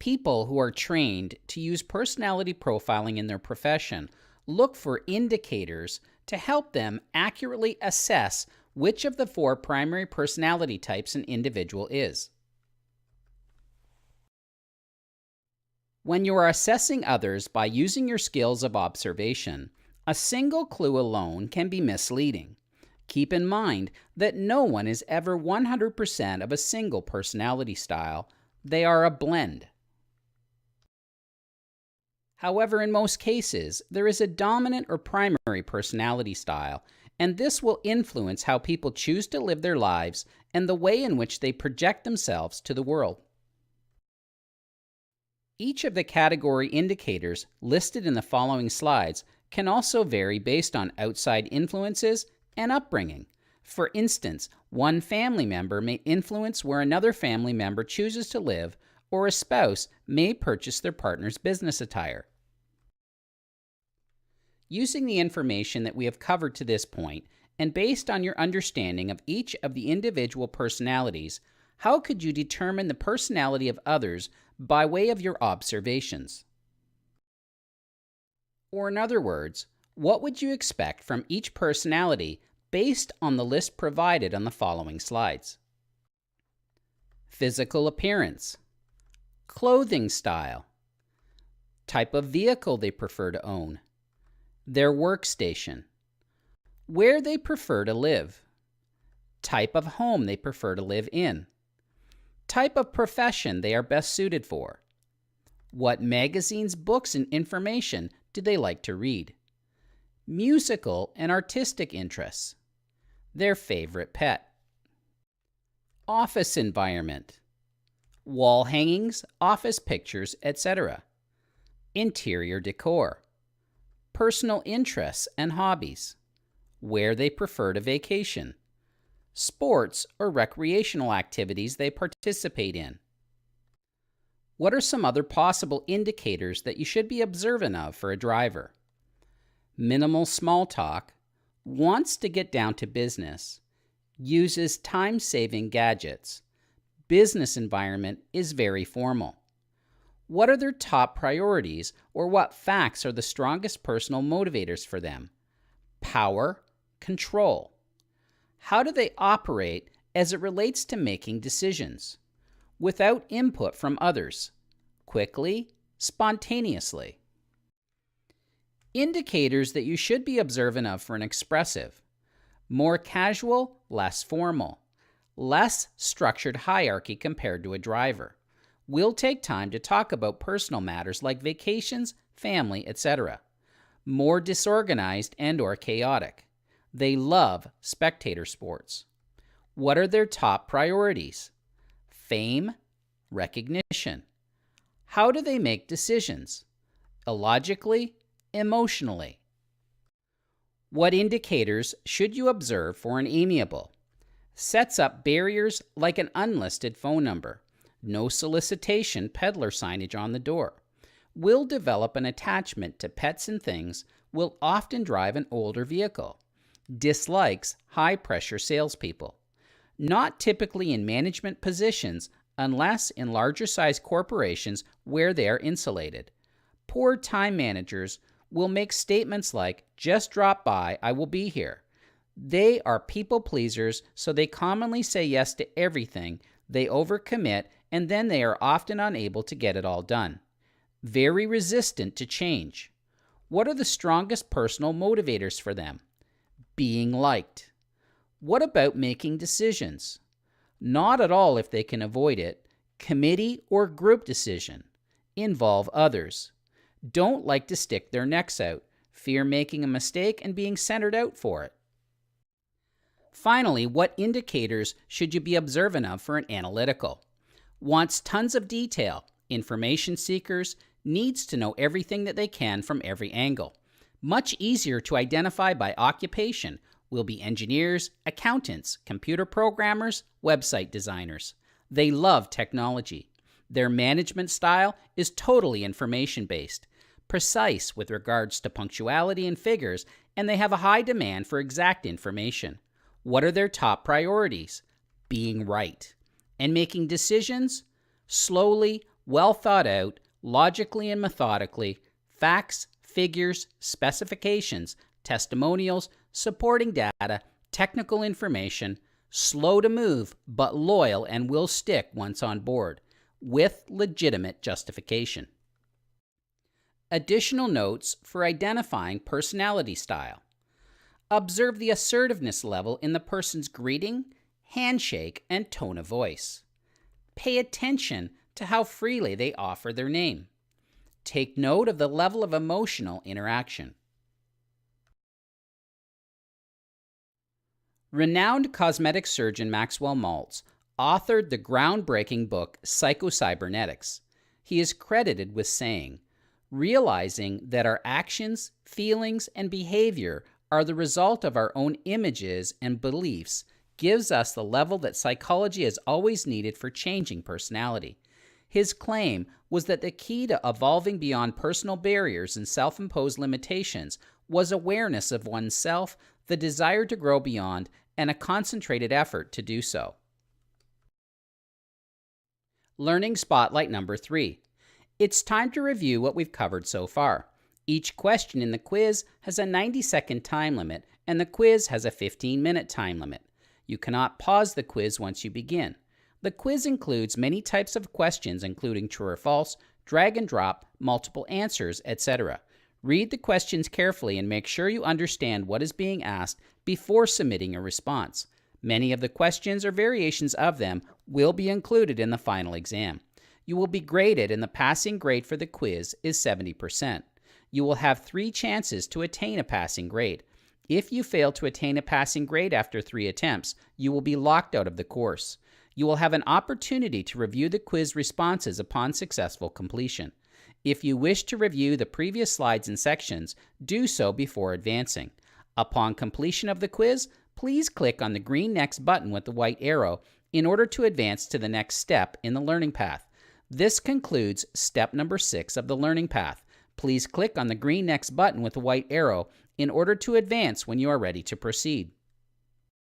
People who are trained to use personality profiling in their profession look for indicators to help them accurately assess which of the 4 primary personality types an individual is. When you are assessing others by using your skills of observation, a single clue alone can be misleading. Keep in mind that no one is ever 100% of a single personality style. They are a blend. However, in most cases, there is a dominant or primary personality style, and this will influence how people choose to live their lives and the way in which they project themselves to the world. Each of the category indicators listed in the following slides can also vary based on outside influences and upbringing. For instance, one family member may influence where another family member chooses to live, or a spouse may purchase their partner's business attire. Using the information that we have covered to this point, and based on your understanding of each of the individual personalities, how could you determine the personality of others by way of your observations? Or in other words, what would you expect from each personality based on the list provided on the following slides? Physical appearance, clothing style, type of vehicle they prefer to own, their workstation, where they prefer to live, type of home they prefer to live in, type of profession they are best suited for, what magazines, books, and information do they like to read, musical and artistic interests, their favorite pet, office environment, wall hangings, office pictures, etc., interior decor, personal interests and hobbies, where they prefer to vacation, sports or recreational activities they participate in. What are some other possible indicators that you should be observant of for a driver? Minimal small talk, wants to get down to business, uses time-saving gadgets, business environment is very formal. What are their top priorities, or what facts are the strongest personal motivators for them? Power, control. How do they operate as it relates to making decisions? Without input from others, quickly, spontaneously. Indicators that you should be observant of for an expressive: more casual, less formal, less structured hierarchy compared to a driver. Will take time to talk about personal matters like vacations, family, etc. More disorganized and/or chaotic. They love spectator sports. What are their top priorities? Fame, recognition. How do they make decisions? Illogically, emotionally. What indicators should you observe for an amiable? Sets up barriers like an unlisted phone number. No solicitation peddler signage on the door. Will develop an attachment to pets and things. Will often drive an older vehicle. Dislikes high-pressure salespeople. Not typically in management positions unless in larger-sized corporations where they are insulated. Poor time managers will make statements like, "Just drop by, I will be here." They are people pleasers, so they commonly say yes to everything. They overcommit, and then they are often unable to get it all done. Very resistant to change. What are the strongest personal motivators for them? Being liked. What about making decisions? Not at all if they can avoid it. Committee or group decision. Involve others. Don't like to stick their necks out. Fear making a mistake and being centered out for it. Finally, what indicators should you be observant of for an analytical? Wants tons of detail, information seekers, needs to know everything that they can from every angle. Much easier to identify by occupation will be engineers, accountants, computer programmers, website designers. They love technology. Their management style is totally information-based, precise with regards to punctuality and figures, and they have a high demand for exact information. What are their top priorities? Being right. And making decisions? Slowly, well thought out, logically and methodically, facts, figures, specifications, testimonials, supporting data, technical information, slow to move, but loyal and will stick once on board, with legitimate justification. Additional notes for identifying personality style. Observe the assertiveness level in the person's greeting, handshake, and tone of voice. Pay attention to how freely they offer their name. Take note of the level of emotional interaction. Renowned cosmetic surgeon Maxwell Maltz authored the groundbreaking book Psychocybernetics. He is credited with saying, "Realizing that our actions, feelings, and behavior are the result of our own images and beliefs gives us the level that psychology has always needed for changing personality." His claim was that the key to evolving beyond personal barriers and self-imposed limitations was awareness of oneself, the desire to grow beyond, and a concentrated effort to do so. Learning Spotlight number 3. It's time to review what we've covered so far. Each question in the quiz has a 90-second time limit, and the quiz has a 15-minute time limit. You cannot pause the quiz once you begin. The quiz includes many types of questions, including true or false, drag and drop, multiple answers, etc. Read the questions carefully and make sure you understand what is being asked before submitting a response. Many of the questions or variations of them will be included in the final exam. You will be graded, and the passing grade for the quiz is 70%. You will have 3 chances to attain a passing grade. If you fail to attain a passing grade after 3 attempts, you will be locked out of the course. You will have an opportunity to review the quiz responses upon successful completion. If you wish to review the previous slides and sections, do so before advancing. Upon completion of the quiz, please click on the green Next button with the white arrow in order to advance to the next step in the learning path. This concludes step number 6 of the learning path. Please click on the green Next button with the white arrow in order to advance when you are ready to proceed.